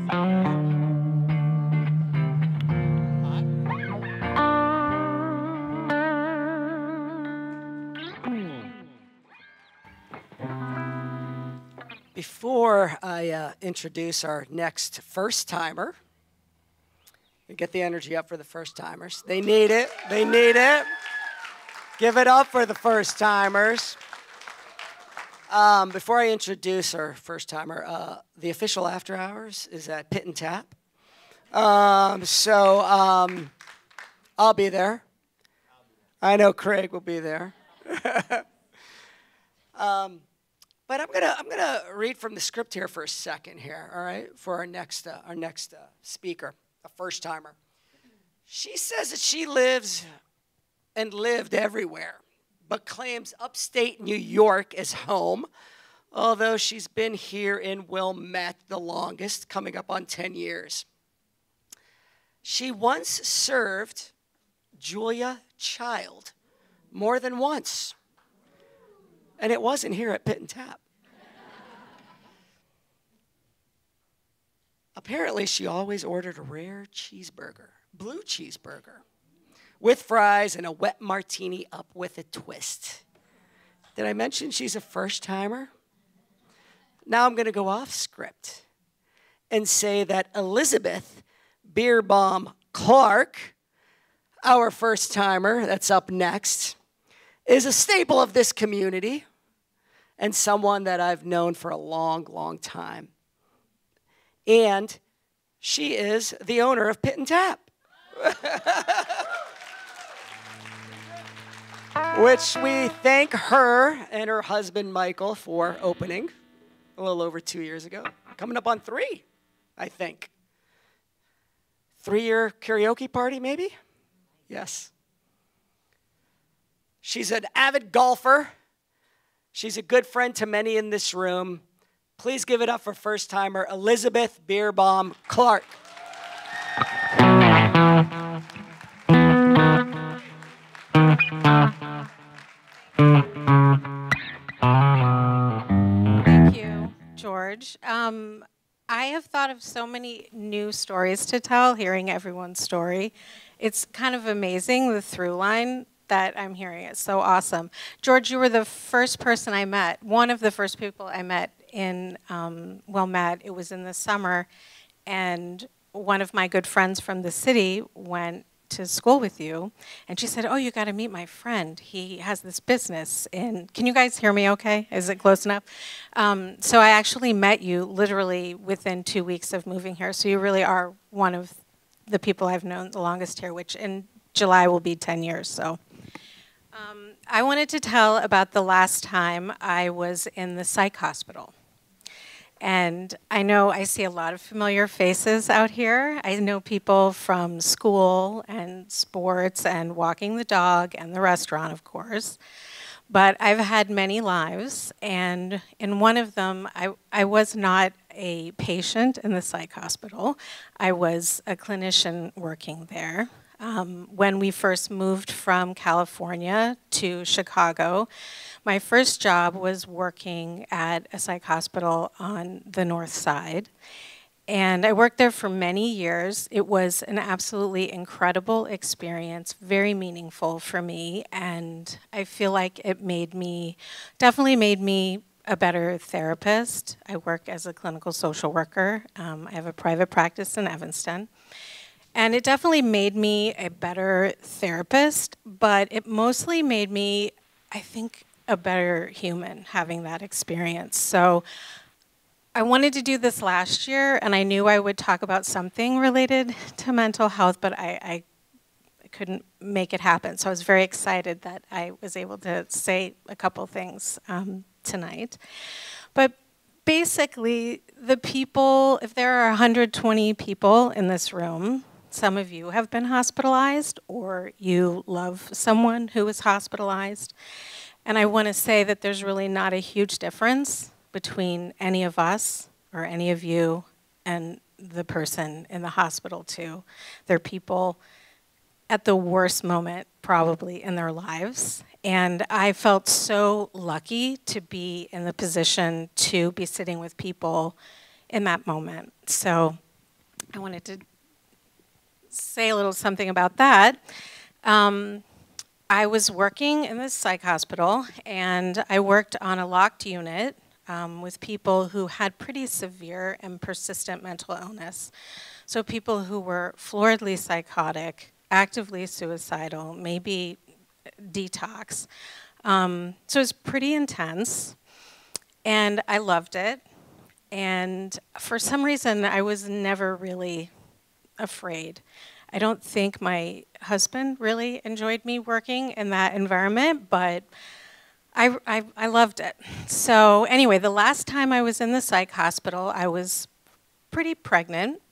Before I introduce our next first-timer, we get the energy up for the first-timers. They need it. They need it. Give it up for the first-timers. Before I introduce our first-timer, the official after hours is at Pit and Tap. I'll be there. I know Craig will be there. But I'm gonna read from the script here for a second here, all right, for our next speaker, a first-timer. She says that she lives and lived everywhere, but claims upstate New York as home, although she's been here in Wilmette the longest, coming up on 10 years. She once served Julia Child more than once. And it wasn't here at Pit and Tap. Apparently, she always ordered a rare cheeseburger, blue cheeseburger, with fries and a wet martini up with a twist. Did I mention she's a first-timer? Now I'm going to go off script and say that Elizabeth Bierbaum Clarke, our first-timer that's up next, is a staple of this community and someone that I've known for a long, long time. And she is the owner of Pit and Tap, which we thank her and her husband, Michael, for opening a little over 2 years ago. Coming up on 3, I think. 3-year karaoke party, maybe? Yes. She's an avid golfer. She's a good friend to many in this room. Please give it up for first-timer Elizabeth Bierbaum Clarke. Thank you, George. I have thought of so many new stories to tell, hearing everyone's story. It's kind of amazing, the through line that I'm hearing. It's so awesome. George, you were the first person I met, one of the first people I met in Wilmette. It was in the summer, and one of my good friends from the city went to school with you, and she said, oh, you got to meet my friend. He has this business in, can you guys hear me okay? Is it close enough? So I actually met you literally within 2 weeks of moving here, so you really are one of the people I've known the longest here, which in July will be 10 years, so. I wanted to tell about the last time I was in the psych hospital. And I know I see a lot of familiar faces out here. I know people from school and sports and walking the dog and the restaurant, of course. But I've had many lives, and in one of them, I was not a patient in the psych hospital. I was a clinician working there. When we first moved from California to Chicago, my first job was working at a psych hospital on the north side. And I worked there for many years. It was an absolutely incredible experience, very meaningful for me, and I feel like it definitely made me a better therapist. I work as a clinical social worker. I have a private practice in Evanston. And it definitely made me a better therapist, but it mostly made me, I think, a better human having that experience. So I wanted to do this last year, and I knew I would talk about something related to mental health, but I couldn't make it happen. So I was very excited that I was able to say a couple things tonight. But basically, the people, if there are 120 people in this room, some of you have been hospitalized, or you love someone who is hospitalized. And I want to say that there's really not a huge difference between any of us or any of you and the person in the hospital too. They're people at the worst moment probably in their lives. And I felt so lucky to be in the position to be sitting with people in that moment. So I wanted to say a little something about that. I was working in the psych hospital, and I worked on a locked unit with people who had pretty severe and persistent mental illness. So people who were floridly psychotic, actively suicidal, maybe detox. So it was pretty intense, and I loved it. And for some reason, I was never really afraid. I don't think my husband really enjoyed me working in that environment, but I loved it. So anyway, the last time I was in the psych hospital, I was pretty pregnant,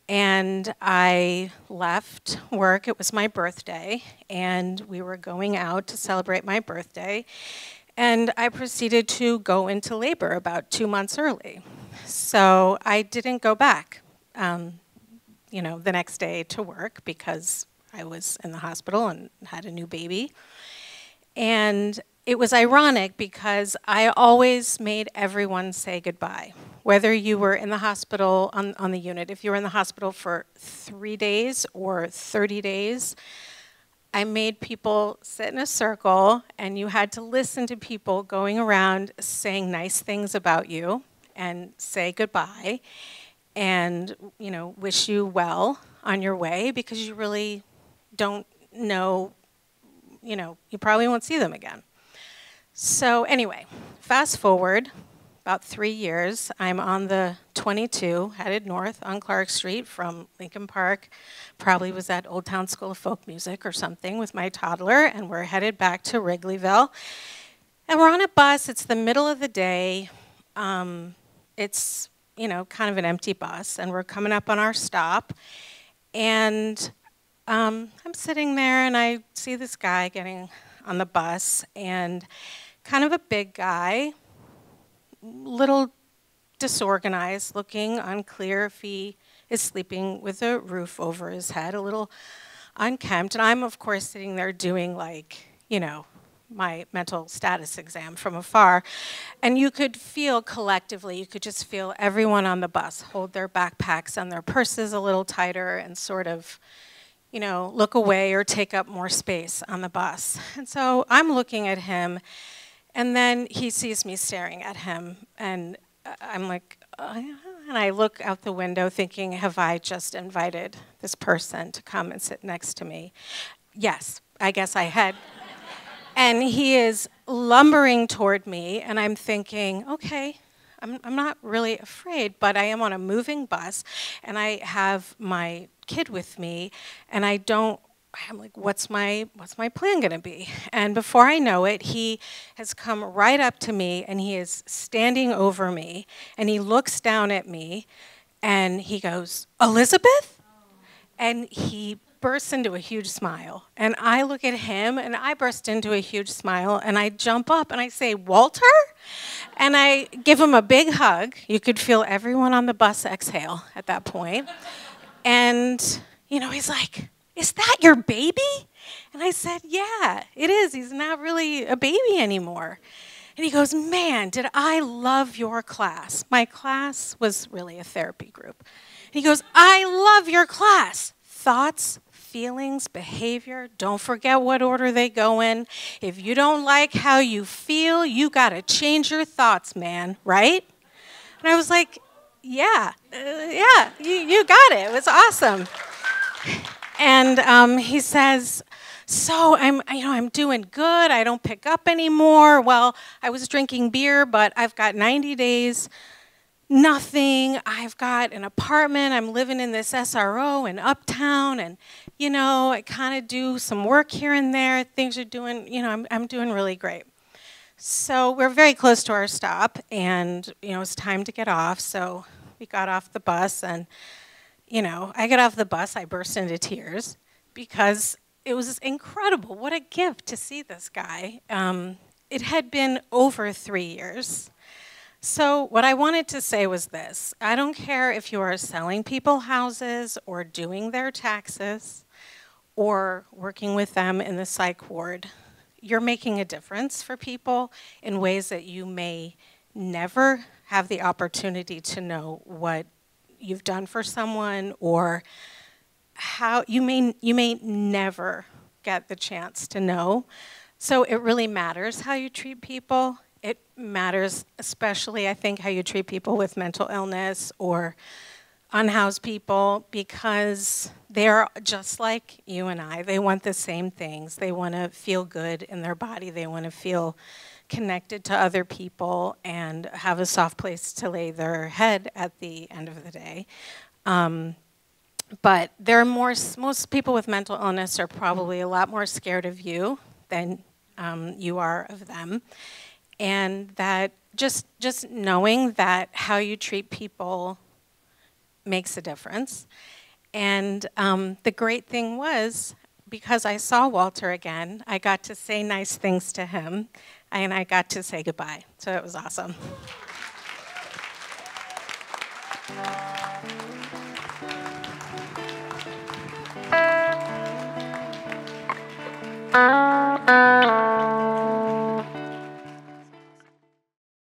and I left work. It was my birthday, and we were going out to celebrate my birthday, and I proceeded to go into labor about 2 months early. So I didn't go back. The next day to work because I was in the hospital and had a new baby. And it was ironic because I always made everyone say goodbye. Whether you were in the hospital on the unit, if you were in the hospital for 3 days or 30 days, I made people sit in a circle, and you had to listen to people going around saying nice things about you and say goodbye. And wish you well on your way, because you really don't know, you probably won't see them again. So anyway, fast forward about 3 years, I'm on the 22, headed north on Clarke Street from Lincoln Park, probably was at Old Town School of Folk Music or something with my toddler, and we're headed back to Wrigleyville. And we're on a bus, it's the middle of the day, it's kind of an empty bus, and we're coming up on our stop, and I'm sitting there, and I see this guy getting on the bus, and kind of a big guy, little disorganized looking, unclear if he is sleeping with a roof over his head, a little unkempt, and I'm, of course, sitting there doing my mental status exam from afar. And you could feel collectively, you could just feel everyone on the bus hold their backpacks and their purses a little tighter and sort of, look away or take up more space on the bus. And so I'm looking at him, and then he sees me staring at him, and I'm like, and I look out the window thinking, have I just invited this person to come and sit next to me? Yes, I guess I had. And he is lumbering toward me, and I'm thinking, okay, I'm not really afraid, but I am on a moving bus, and I have my kid with me, and I'm like, what's my plan gonna be? And before I know it, he has come right up to me, and he is standing over me, and he looks down at me, and he goes, Elizabeth? And he bursts into a huge smile. And I look at him, and I burst into a huge smile, and I jump up, and I say, Walter? And I give him a big hug. You could feel everyone on the bus exhale at that point. And, he's like, is that your baby? And I said, yeah, it is. He's not really a baby anymore. And he goes, man, did I love your class. My class was really a therapy group. And he goes, I love your class. Thoughts, feelings, behavior, don't forget what order they go in. If you don't like how you feel, you got to change your thoughts, man, right? And I was like, yeah, you got it. It was awesome. And he says, so I'm doing good. I don't pick up anymore. Well, I was drinking beer, but I've got 90 days. Nothing. I've got an apartment. I'm living in this SRO in Uptown, and I kind of do some work here and there. Things are doing, I'm doing really great. So we're very close to our stop, and it's time to get off. So we got off the bus, and I get off the bus. I burst into tears because it was incredible. What a gift to see this guy. It had been over 3 years. So what I wanted to say was this. I don't care if you are selling people houses or doing their taxes or working with them in the psych ward. You're making a difference for people in ways that you may never have the opportunity to know what you've done for someone, or how you may never get the chance to know. So it really matters how you treat people. It matters especially, I think, how you treat people with mental illness or unhoused people, because they're just like you and I. They want the same things. They want to feel good in their body. They want to feel connected to other people and have a soft place to lay their head at the end of the day. But there are most people with mental illness are probably a lot more scared of you than you are of them. And that just knowing that how you treat people makes a difference. And the great thing was, because I saw Walter again, I got to say nice things to him, and I got to say goodbye. So it was awesome.